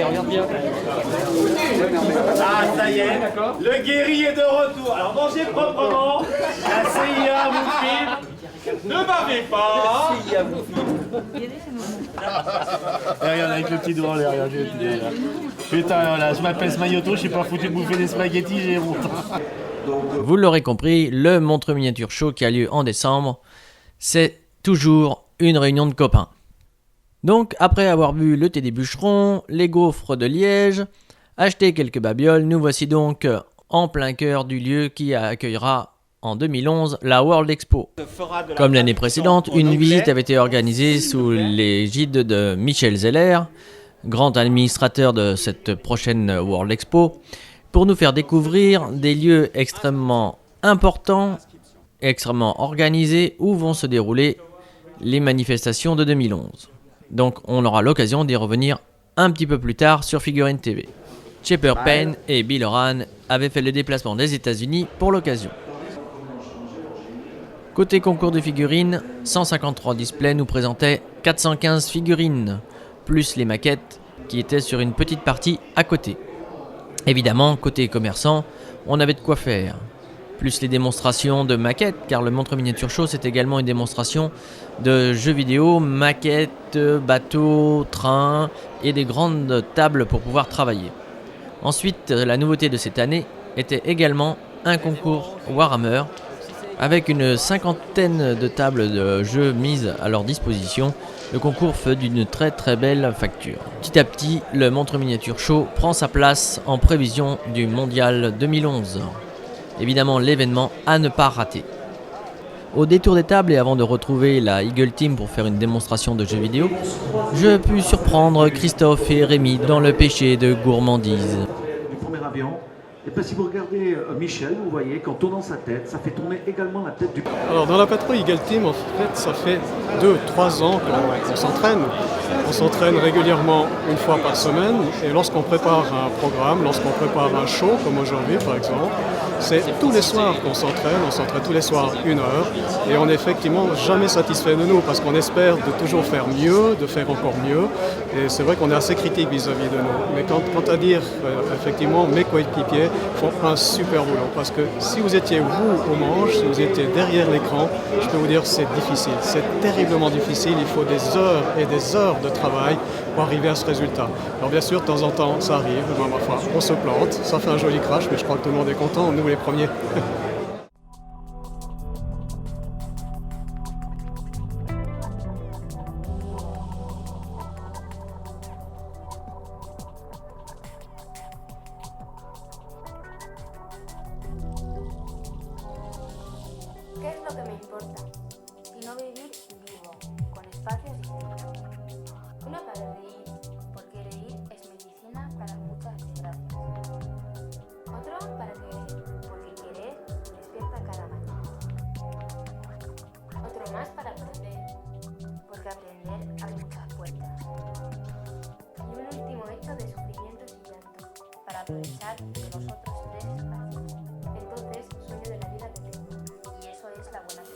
regarde bien. Ah, ça y est, le guéri est de retour. Alors mangez proprement. La CIA vous filme. Ne bavez pas. La CIA vous filme. Regarde avec le petit doigt en l'air, regarde, j'ai le petit doigt là. Putain, voilà, je m'appelle Smayoto, je suis pas foutu de bouffer des spaghettis, j'ai honte. Vous l'aurez compris, le Montreux Miniature Show qui a lieu en décembre, c'est toujours une réunion de copains. Donc, après avoir bu le thé des bûcherons, les gaufres de Liège, acheté quelques babioles, nous voici donc en plein cœur du lieu qui accueillera en 2011 la World Expo. Comme l'année précédente, une visite avait été organisée sous l'égide de Michel Zeller, grand administrateur de cette prochaine World Expo, pour nous faire découvrir des lieux extrêmement importants, extrêmement organisés où vont se dérouler les manifestations de 2011. Donc on aura l'occasion d'y revenir un petit peu plus tard sur Figurine TV. Shepper Payne et Bill Oran avaient fait le déplacement des États-Unis pour l'occasion. Côté concours de figurines, 153 displays nous présentaient 415 figurines, plus les maquettes qui étaient sur une petite partie à côté. Évidemment, côté commerçant, on avait de quoi faire. Plus les démonstrations de maquettes, car le Montreux Miniature Show c'est également une démonstration de jeux vidéo, maquettes, bateaux, trains et des grandes tables pour pouvoir travailler. Ensuite, la nouveauté de cette année était également un concours Warhammer avec une cinquantaine de tables de jeux mises à leur disposition. Le concours fait d'une très très belle facture. Petit à petit, le Montreux Miniature Show prend sa place en prévision du Mondial 2011. Évidemment, l'événement à ne pas rater. Au détour des tables et avant de retrouver la Eagle Team pour faire une démonstration de jeux vidéo, je pus surprendre Christophe et Rémi dans le péché de gourmandise. Du premier avion. Et puis si vous regardez Michel, vous voyez qu'en tournant sa tête, ça fait tourner également la tête du... Alors dans la patrouille Eagle Team, en fait, ça fait 2-3 ans qu'on s'entraîne. On s'entraîne régulièrement une fois par semaine et lorsqu'on prépare un programme, lorsqu'on prépare un show, comme aujourd'hui par exemple, c'est tous les soirs qu'on s'entraîne, on s'entraîne tous les soirs 1 heure et on n'est effectivement jamais satisfait de nous parce qu'on espère de toujours faire mieux, de faire encore mieux et c'est vrai qu'on est assez critique vis-à-vis de nous. Mais quant à dire, effectivement, mes coéquipiers font un super boulot parce que si vous étiez vous au manche, si vous étiez derrière l'écran, je peux vous dire c'est difficile, c'est terriblement difficile, il faut des heures et des heures de travail pour arriver à ce résultat. Alors bien sûr, de temps en temps, ça arrive, on se plante, ça fait un joli crash, mais je crois que tout le monde est content, nous les premiers. ¿Qué es lo que me importa? Sino vivir vivo, con espacios distintos. Uno para reír, porque reír es medicina para muchas desgracias. Otro para querer, porque querer despierta cada mañana. Otro más para aprender, porque aprender abre muchas puertas. Y un último hecho de sufrimientos y llanto, para aprovechar de los otros 3 espacios. Entonces sueño de la vida que tengo, y eso es la buena vida.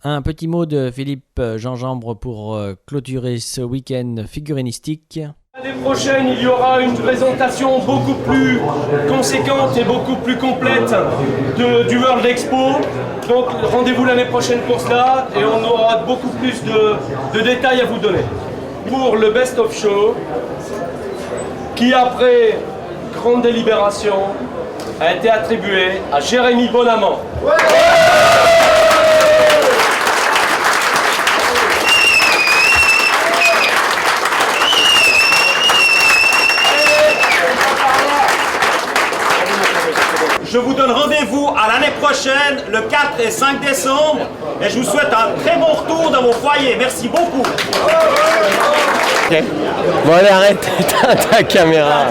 Un petit mot de Philippe Gingembre pour clôturer ce week-end figurinistique. L'année prochaine, il y aura une présentation beaucoup plus conséquente et beaucoup plus complète du World Expo. Donc rendez-vous l'année prochaine pour cela et on aura beaucoup plus de détails à vous donner. Pour le Best of Show, qui après grande délibération a été attribué à Jérémy Bonamant. Je vous donne rendez-vous à l'année prochaine, le 4 et 5 décembre, et je vous souhaite un très bon retour dans vos foyers. Merci beaucoup. Okay. Bon allez, arrête ta caméra.